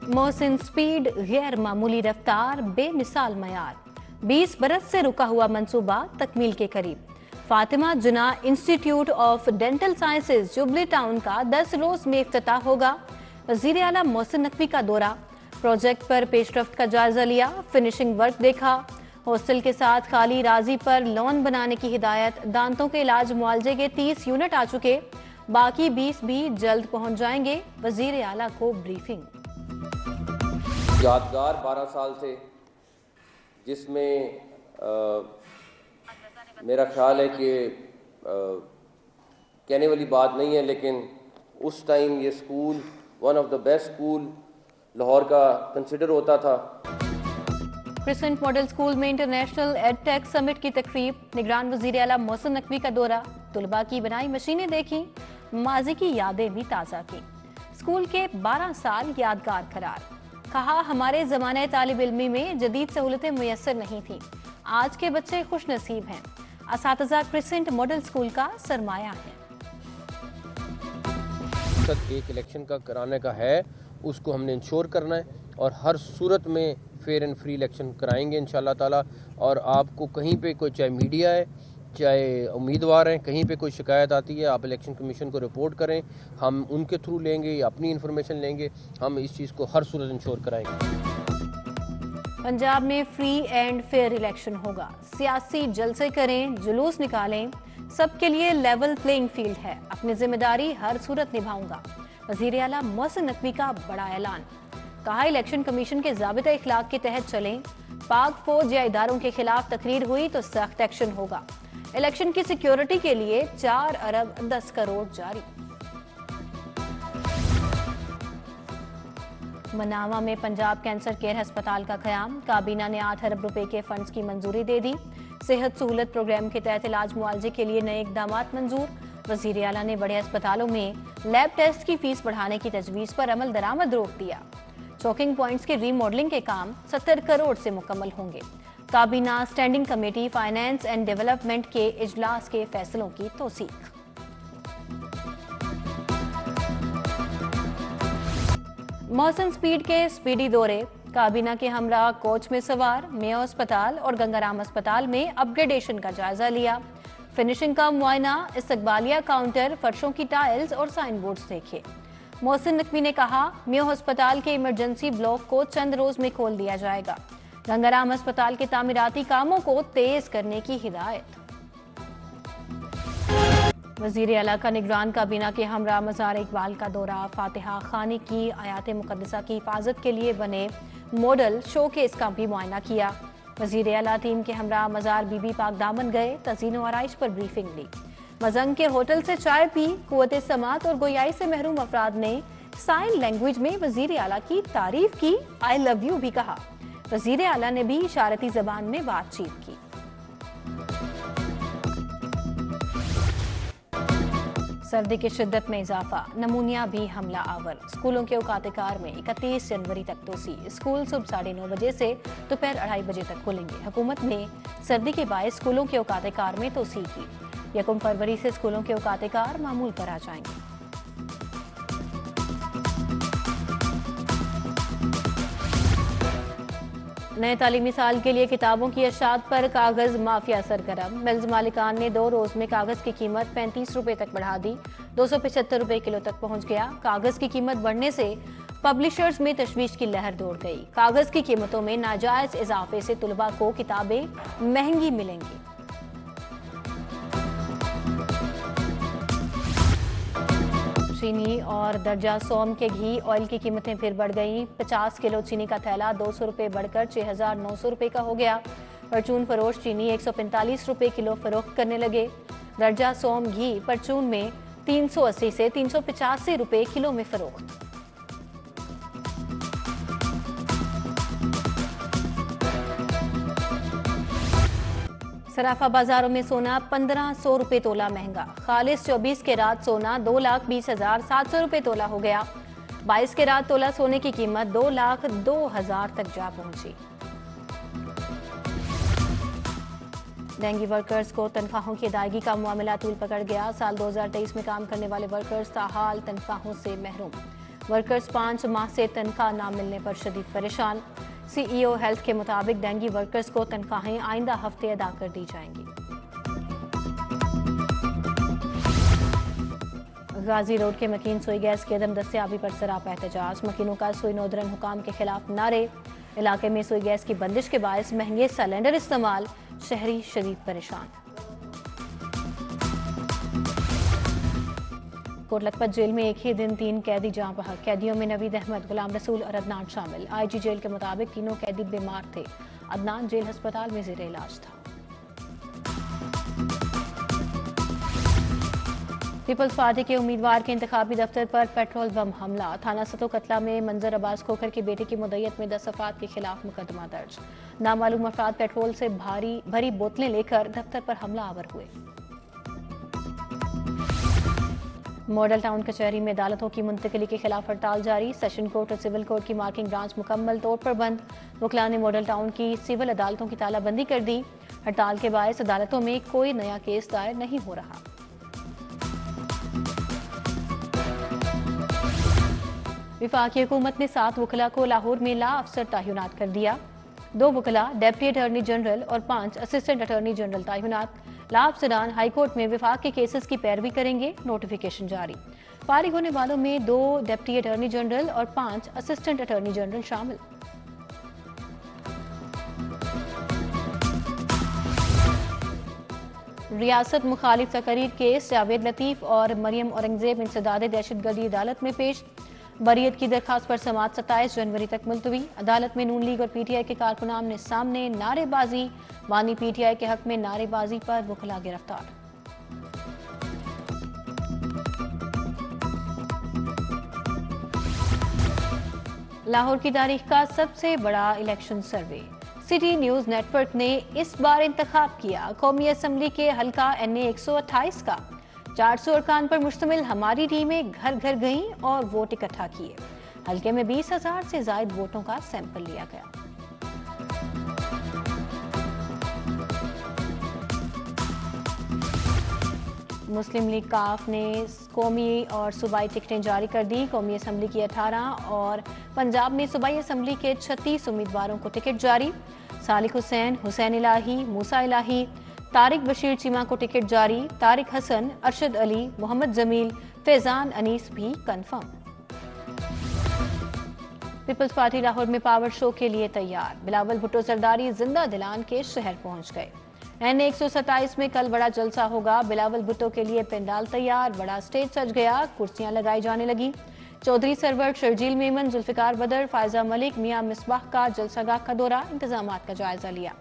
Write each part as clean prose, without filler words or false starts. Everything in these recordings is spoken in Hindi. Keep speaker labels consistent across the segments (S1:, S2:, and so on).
S1: मोहसिन स्पीड, गैर मामूली रफ्तार, बेमिसाल मयार। 20 बरस से रुका हुआ मंसूबा तकमील के करीब। फातिमा जुना institute of dental sciences jubilee town का 10 रोज में इफ्तिताह होगा। वजीर आला मोहसिन नकवी का दौरा, प्रोजेक्ट पर पेशरफ्त का जायजा लिया, फिनिशिंग वर्क देखा। हॉस्टल के साथ खाली राजी पर लॉन बनाने की हिदायत। दांतों के इलाज मुआवजे के 30 यूनिट आ चुके, बाकी 20 भी जल्द पहुंच जाएंगे। वजीर आला को ब्रीफिंग।
S2: यादगार 12 साल थे जिसमें मेरा ख्याल है कि कहने वाली बात नहीं है, लेकिन उस टाइम ये school one of the best school Lahore का कंसिडर होता था।
S1: क्रिसेंट मॉडल स्कूल में इंटरनेशनल एडटेक समिट की तकरीब। निगरान वजीर आला मोहसिन नकवी का दौरा, तुलबा की बनाई मशीनें देखी, माजी की यादें भी ताज़ा की। स्कूल के 12 साल यादगार करार। कहा, हमारे ज़माने तालिब इल्मी में जदीद सहूलतें मुयस्सर नहीं थी, आज के बच्चे खुश नसीब हैं। असातिज़ा क्रिसेंट मॉडल स्कूल का सरमाया है।
S2: एक इलेक्शन का कराने का है, उसको हमने इंश्योर करना है और हर सूरत में फेयर एंड फ्री इलेक्शन कराएंगे इंशाल्लाह ताला। और आपको कहीं पे कोई, चाहे मीडिया है चाहे उम्मीदवार हैं, कहीं पे कोई शिकायत आती है, आप इलेक्शन कमीशन को रिपोर्ट करें, हम उनके थ्रू लेंगे या अपनी इंफॉर्मेशन लेंगे, हम इस चीज़ को हर सूरत इंश्योर कराएंगे।
S1: पंजाब में फ्री एंड फेयर इलेक्शन होगा। सियासी जलसे करें, जुलूस निकालें, सबके लिए लेवल प्लेइंग फील्ड है। अपनी जिम्मेदारी हर सूरत निभाऊंगा। वजीर आला मोहसिन नकवी का बड़ा ऐलान। कहा, इलेक्शन कमीशन के ज़ाबिता इखलाक के तहत चलें। पाक फौज या इदारों के खिलाफ तकरीर हुई तो सख्त एक्शन होगा। इलेक्शन की सिक्योरिटी के लिए 4 अरब 10 करोड़ जारी। मनावा में पंजाब कैंसर केयर अस्पताल का क़याम। काबीना ने 8 अरब रुपए के फंड्स की मंजूरी दे दी। सेहत सहूलत प्रोग्राम के तहत इलाज मुआवजे के लिए नए इकदामात मंजूर। वजीर आला ने बड़े अस्पतालों में लैब टेस्ट की फीस बढ़ाने की तजवीज़ पर अमल दरामद रोक दिया। चौकिंग पॉइंट्स के रीमॉडलिंग के काम 70 करोड़ से मुकम्मल होंगे। काबीना standing committee finance and development के इजलास के फैसलों की तौसीक। मोहसिन स्पीड के स्पीडी दौरे। काबीना के हमरा कोच में सवार, मेयो अस्पताल और गंगाराम अस्पताल में अपग्रेडेशन का जायजा लिया। फिनिशिंग का मुआयना, इस्तकबालिया काउंटर, फर्शों की टाइल्स और साइन बोर्ड्स देखे। मोहसिन नकवी ने कहा, मेयो अस्पताल के इमरजेंसी ब्लॉक को चंद रोज में खोल दिया जाएगा। गंगाराम अस्पताल के तामीराती कामों को तेज करने की हिदायत। वजीर आला का निगरान काबीना के हमरा मज़ार इकबाल का दौरा। फातिहा खानी की आयात मुक़द्दसा की हिफाजत के लिए बने मॉडल शोकेस का भी मुआयना किया। वजीर आला टीम के हमरा मज़ार बीबी पाक दामन गए, तज़ीन व आराइश पर ब्रीफिंग ली। मजंग के होटल से चाय पी। कुव्वत समात और गोयाई से महरूम अफराद ने साइन लैंग्वेज में वजीर आला की तारीफ की, आई लव यू भी कहा। वजीर आला ने भी इशारती जबान में बातचीत की। सर्दी की शिद्दत में इजाफा, नमूनिया भी हमला आवर। स्कूलों के औकात-ए-कार में 31 जनवरी तक तोसी। स्कूल सुबह 9:30 बजे से दोपहर 2:30 बजे तक खुलेंगे। हुकूमत ने सर्दी के बायस स्कूलों के औकात-ए-कार में तोसी की। 1 फरवरी से स्कूलों के औकात-ए-कार मामूल पर आ जाएंगे। नए तालीमी साल के लिए किताबों की अशात पर कागज माफिया सरगर्म। मिल्स मालिकान ने 2 रोज में कागज की कीमत 35 रुपए तक बढ़ा दी, 275 रुपए किलो तक पहुंच गया। कागज की कीमत बढ़ने से पब्लिशर्स में तशवीश की लहर दौड़ गई। कागज की कीमतों में नाजायज इजाफे से तुलबा को किताबें महंगी मिलेंगी। चीनी और दर्जा सोम के घी ऑयल की कीमतें फिर बढ़ गईं। 50 किलो चीनी का थैला 200 रुपए बढ़कर 6,900 रुपए का हो गया। परचून फरोश चीनी 145 रुपए किलो फरोख्त करने लगे। दर्जा सोम घी परचून में 380 से 385 रुपए किलो में फरोख्त। सराफा बाजारों में सोना 1500 रुपए तोला महंगा। खालिस 24 के रात सोना 2,20,700 रुपए तोला हो गया। 22 के रात तोला सोने की कीमत 2,02,000 तक जा पहुंची। डेंगी वर्कर्स को तनख्वाहों की अदायगी का मामला तूल पकड़ गया। साल 2023 में काम करने वाले वर्कर्स ताहाल तनख्वाहों से महरूम। वर्कर्स 5 माह से तनख्वाह ना मिलने पर शदीद परेशान। सीईओ हेल्थ के मुताबिक डेंगी वर्कर्स को तनख्वाहें आइंदा हफ्ते अदा कर दी जाएंगी। गाजी रोड के मकीन सुई गैस की अदम दस्तयाबी पर सरापा एहतजाज। मकीनों का सुई नोदरन हुकाम के खिलाफ नारे। इलाके में सुई गैस की बंदिश के बायस महंगे सिलेंडर इस्तेमाल, शहरी शदीद परेशान। कोट लखपत जेल में एक ही दिन 3 कैदी जां बहक। कैदियों में नवीद अहमद, गुलाम रसूल और अदनान शामिल। आईजी जेल के मुताबिक तीनों कैदी बीमार थे। अदनान जेल अस्पताल में जेर इलाज था। पीपल्स पार्टी के उम्मीदवार के इंतखाबी दफ्तर पर पेट्रोल बम हमला। थाना सतो कतला में मंजर अब्बास खोखर की बेटी की मुद्दत में 10 अफराद के खिलाफ मुकदमा दर्ज। नामालूम अफराद पेट्रोल से भरी बोतलें लेकर दफ्तर पर हमलावर हुए। मॉडल टाउन कचहरी में अदालतों की मुंतकिली के खिलाफ हड़ताल जारी। सेशन कोर्ट और सिविल कोर्ट की मार्किंग ब्रांच मुकम्मल तौर पर बंद। वकला ने मॉडल टाउन की सिविल अदालतों की तालाबंदी कर दी। हड़ताल के बायस अदालतों में कोई नया केस दायर नहीं हो रहा। विफाकी हुकूमत ने 7 वकला को लाहौर में ला अफसर तैनात कर दिया। 2 वकला डेप्टी अटॉर्नी जनरल और 5 असिस्टेंट अटॉर्नी जनरल तैनात। ला अफसरान हाईकोर्ट में विफाक के केसेस की पैरवी करेंगे। नोटिफिकेशन जारी। फारिग होने वालों में 2 डेप्टी अटॉर्नी जनरल और 5 असिस्टेंट अटॉर्नी जनरल शामिल। रियासत मुखालिफ तकरीर केस जावेद लतीफ और मरियम औरंगजेब इंसदाद दहशतगर्दी अदालत में पेश। बरीयत की दरखास्त पर समाअत 27 जनवरी तक मुलतवी। अदालत में नून लीग और पीटीआई के कारकुनान ने सामने नारेबाजी। बानी पीटीआई के हक में नारेबाजी पर वकला गिरफ्तार। लाहौर की तारीख का सबसे बड़ा इलेक्शन सर्वे। सिटी न्यूज नेटवर्क ने इस बार इंतखाब किया कौमी असम्बली के हल्का NA 128 का। 400 अरकान पर मुश्तमिल हमारी टीमें घर घर गईं और वोट इकट्ठा किए। हल्के में 20,000 से ज्यादा वोटों का सैंपल लिया गया। मुस्लिम लीग काफ ने कौमी और सूबाई टिकटें जारी कर दी। कौमी असम्बली की 18 और पंजाब में सूबाई असम्बली के 36 उम्मीदवारों को टिकट जारी। सालिक हुसैन, हुसैन इलाही, मूसा इलाही, तारिक बशीर चीमा को टिकट जारी। तारिक हसन, अरशद अली, मोहम्मद जमील, फैजान अनीस भी कंफर्म। पीपल्स पार्टी लाहौर में पावर शो के लिए तैयार। बिलावल भुट्टो सरदारी जिंदा दिलान के शहर पहुंच गए। NA 127 में कल बड़ा जलसा होगा। बिलावल भुट्टो के लिए पेंडाल तैयार, बड़ा स्टेज सज गया, कुर्सियां लगाई जाने लगी। चौधरी सरवर, शर्जील मेमन, जुल्फिकार बदर, फायजा मलिक, मियां मिसबाह का जलसागाह का दौरा, इंतजामात का जायजा लिया।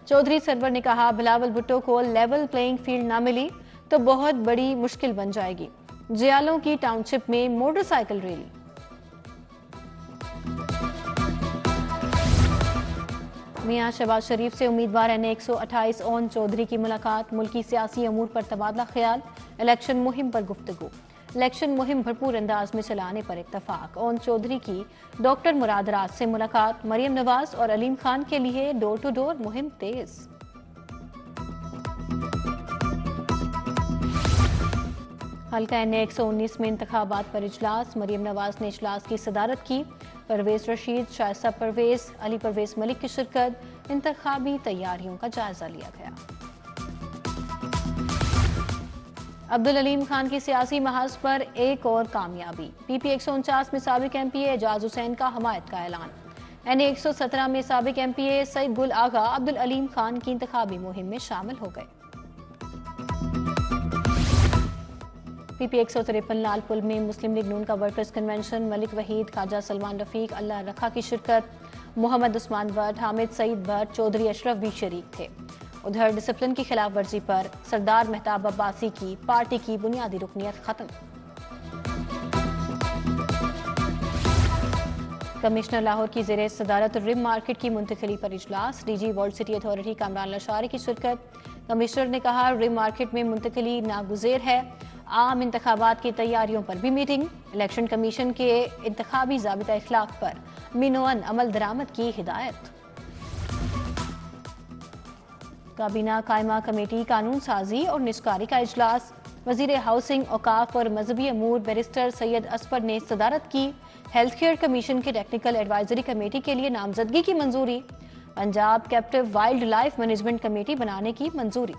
S1: चौधरी सरवर ने कहा बिलावल भुट्टो को लेवल प्लेइंग फील्ड ना मिली तो बहुत बड़ी मुश्किल बन जाएगी। जियालों की टाउनशिप में मोटरसाइकिल रैली। मियां शहबाज शरीफ से उम्मीदवार NA 128 ओन चौधरी की मुलाकात। मुल्की सियासी अमूर पर तबादला ख्याल। इलेक्शन मुहिम पर गुफ्तगू। इलेक्शन मुहिम भरपूर अंदाज में चलाने पर इत्तफाक। ओन चौधरी की डॉक्टर मुराद राज से मुलाकात। मरियम नवाज और अलीम खान के लिए डोर टू डोर मुहिम तेज। हल्का NA 119 में इंतखाबात पर इजलास। मरियम नवाज ने इजलास की सदारत की। परवेज रशीद, शाइस्ता परवेज, अली परवेज मलिक की शिरकत। इंतखाबी तैयारियों का जायजा लिया गया। अब्दुल अलीम खान की सियासी महाज पर एक और कामयाबी। PP 149 में साबिक MPA एजाज हुसैन का हमायत का ऐलान। NA 117 में साबिक MPA सईद गुल आगा अब्दुल अलीम खान की इंतखाबी मुहिम में शामिल हो गए। PP 153 लालपुल में मुस्लिम लीग नून का वर्कर्स कन्वेंशन। मलिक वहीद, ख्वाजा सलमान रफीक, अल्लाह रखा की शिरकत। मोहम्मद उस्मान भट्ट, हामिद सईद भट्ट, चौधरी अशरफ भी शरीक थे। उधर डिसिप्लिन की खिलाफ वर्जी पर सरदार मेहताब अब्बासी की पार्टी की बुनियादी रुकनियत खत्म। कमिश्नर लाहौर की ज़ेरे सदारत रिम मार्केट की मुंतकिली पर इजलास। DG world city authority Kamran Lashari की शिरकत। कमिश्नर ने कहा रिम मार्केट में मुंतकिली नागुज़ेर है। आम इंतखाबात की तैयारियों पर भी मीटिंग। इलेक्शन कमीशन के इंतखाबी ज़ाबिता इखलाक पर मिनोअन अमल दरामद की हिदायत। काबीना कायमा कमेटी कानून साजी और निस्कारी का इजलास। वजीर हाउसिंग, औकाफ और मजहबी अमूर बैरिस्टर सैयद असफर ने सदारत की। हेल्थ केयर कमीशन के टेक्निकल एडवाइजरी कमेटी के लिए नामजदगी की मंजूरी। Punjab captive wild life management committee बनाने की मंजूरी।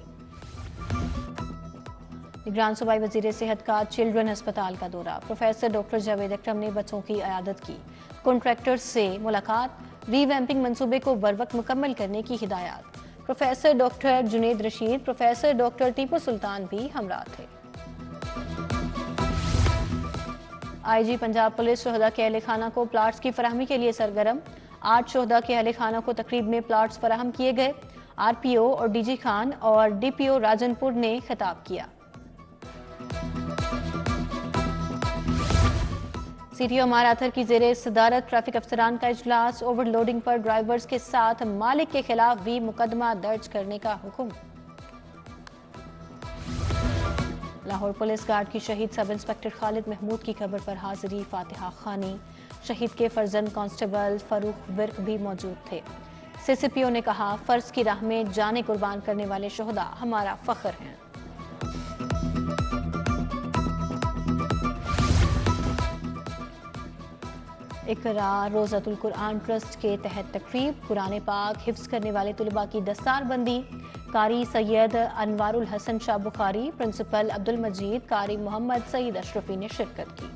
S1: निगरान सूबाई वजीर सेहत का चिल्ड्रन अस्पताल का दौरा। प्रोफेसर डॉक्टर जावेद अकरम ने बच्चों की अयादत की। कॉन्ट्रैक्टर्स से मुलाकात। रीवैम्पिंग मंसूबे को बरवक्त मुकम्मल करने की हिदायत। Professor doctor Junaid Rashid, professor doctor Tipu Sultan भी हमरा थे। आईजी पंजाब पुलिस शोहदा के अहले खाना को प्लाट्स की फराहमी के लिए सरगर्म। 8 शोहदा के अहले खाना को तकरीब में प्लाट्स फराहम किए गए। आरपीओ और डीजी खान और डीपीओ राजनपुर ने खिताब किया। सीटीओ माराथर की जेरे सदारत ट्रैफिक अफसरान का इजलास। ओवरलोडिंग पर ड्राइवर्स के साथ मालिक के खिलाफ भी मुकदमा दर्ज करने का हुक्म। लाहौर पुलिस गार्ड की शहीद सब इंस्पेक्टर खालिद महमूद की कब्र पर हाजिरी। फातिहा खानी। शहीद के फर्जंद कांस्टेबल फरूख विर्क भी मौजूद थे। सीसीपीओ ने कहा, फर्ज की राह में जाने कुर्बान करने वाले शोहदा हमारा फख्र हैं। इकरा रोज़तुल कुरान ट्रस्ट के तहत तकरीब। कुरान पाक हिफ्ज करने वाले तुलबा की दस्तारबंदी। कारी सैयद अनवारुल हसन शाह बुखारी, प्रिंसिपल अब्दुल मजीद, कारी मोहम्मद सईद अशरफी ने शिरकत की।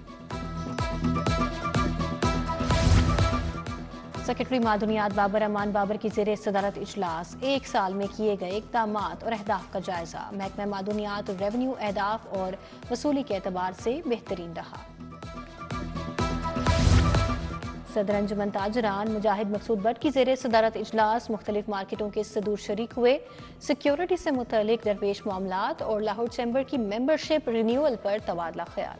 S1: सेक्रेटरी मादुनियात बाबर अमान बाबर की जेरे सदारत इजलास। 1 साल में किए गए इक़दामात और अहदाफ का जायजा। महकमा मादुनियात रेवेन्यू अहदाफ और वसूली के एतबार से बेहतरीन रहा। सदर अंजुमन ताजरान मुजाहिद मकसूद बट की जेरे सदारत इजलास। मुख्तलिफ मार्केटों के सदूर शरीक हुए। सिक्योरिटी से मुतल्लिक दरपेश मामलात और लाहौर चैम्बर की मेंबरशिप रिन्यूअल पर तबादला ख्याल।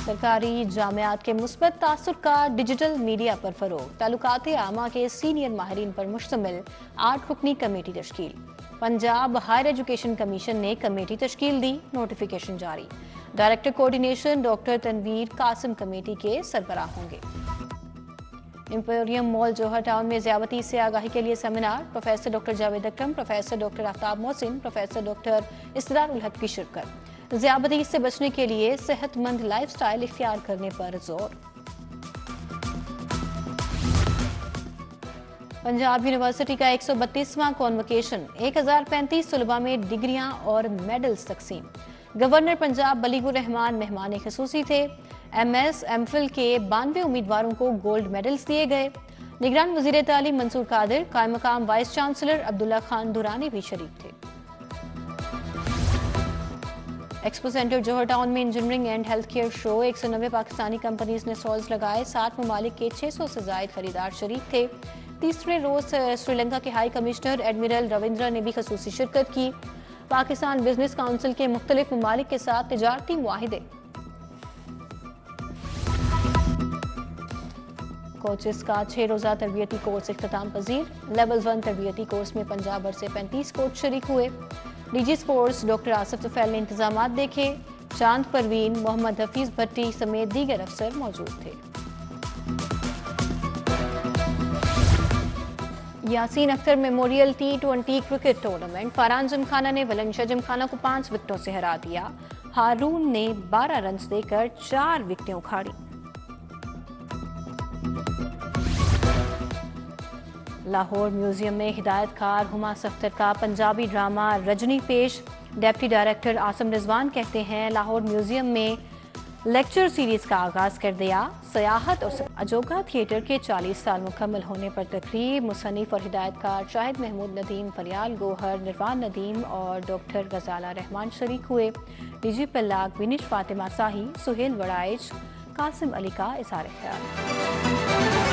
S1: सरकारी जामियात के मुस्बत तासुर का डिजिटल मीडिया पर फरोग। तालुकात आमा के सीनियर माहिरीन पर मुश्तमिल 8 रुकनी कमेटी तश्कील। पंजाब हायर एजुकेशन कमीशन ने कमेटी तश्कील दी। नोटिफिकेशन जारी। Director coordination doctor Tanveer Qasim committee के सरबराह होंगे। एम्पोरियम मॉल जौहर टाउन में ज़्यादती से आगाही के लिए seminar. Professor doctor Javed Akram, professor doctor Aftab Mohsin, professor doctor Israrul Haq की शिरकत। ज़्यादती से बचने के लिए सेहतमंद लाइफस्टाइल इख्तियार करने पर जोर। पंजाब यूनिवर्सिटी का 132वां कॉन्वोकेशन। 1035 तलबा में डिग्रियां और मेडल्स तकसीम। गवर्नर पंजाब बलीगुर रहमान मेहमान खसूसी थे। MS MPhil के 92 उम्मीदवारों को गोल्ड मेडल्स दिए गए। निगरान वजीर तालीम मंसूर कादिर, कायम मकाम वाइस चांसलर अब्दुल्ला खान दुरानी भी शरीक थे। एक्सपो सेंटर जौहर टाउन में engineering and health care show. 190 Pakistani companies ने स्टॉल्स लगाए। 7 ममालिक के 600 से जायद खरीदार शरीक थे। तीसरे रोज श्रीलंका के हाई कमिश्नर एडमिरल रविंद्र ने भी खसूसी शिरकत की। पाकिस्तान बिजनेस काउंसिल के मुख्तलिफ ममालिक के साथ तिजारती मुआहिदे। कोचेस का 6 रोजा तरबियती कोर्स इख्तिताम पजीर। लेवल 1 तरबियती कोर्स में पंजाब भर से 35 कोच शरीक हुए। DG sports doctor Asif Tufail ने इंतजामात देखे। चांद परवीन, मोहम्मद हफीज भट्टी समेत दीगर अफसर मौजूद थे। Yasin Akhtar memorial T20 cricket tournament. Farhan Gymkhana ने वलंशा जिमखाना को 5 विकेटों से हरा दिया। हारून ने 12 रन देकर 4 विकेटें उखाड़ी। लाहौर म्यूजियम में हिदायतकार हुमा सफ्तर का पंजाबी ड्रामा रजनी पेश। डेप्टी डायरेक्टर आसम रिजवान कहते हैं, लाहौर म्यूजियम में लेक्चर सीरीज का आगाज कर दिया। सयाहत और अजोगा थिएटर के 40 साल मुकम्मल होने पर तकरीब। मुसन्निफ और हिदायतकार शाहिद महमूद नदीम, फरियाल गोहर, निर्वान नदीम और डॉक्टर गजाला रहमान शरीक हुए। डीजी पल्लाक, बिनिश फातिमा साही, सुहेल वड़ाइच, कासिम अली का इज़हार ख्याल।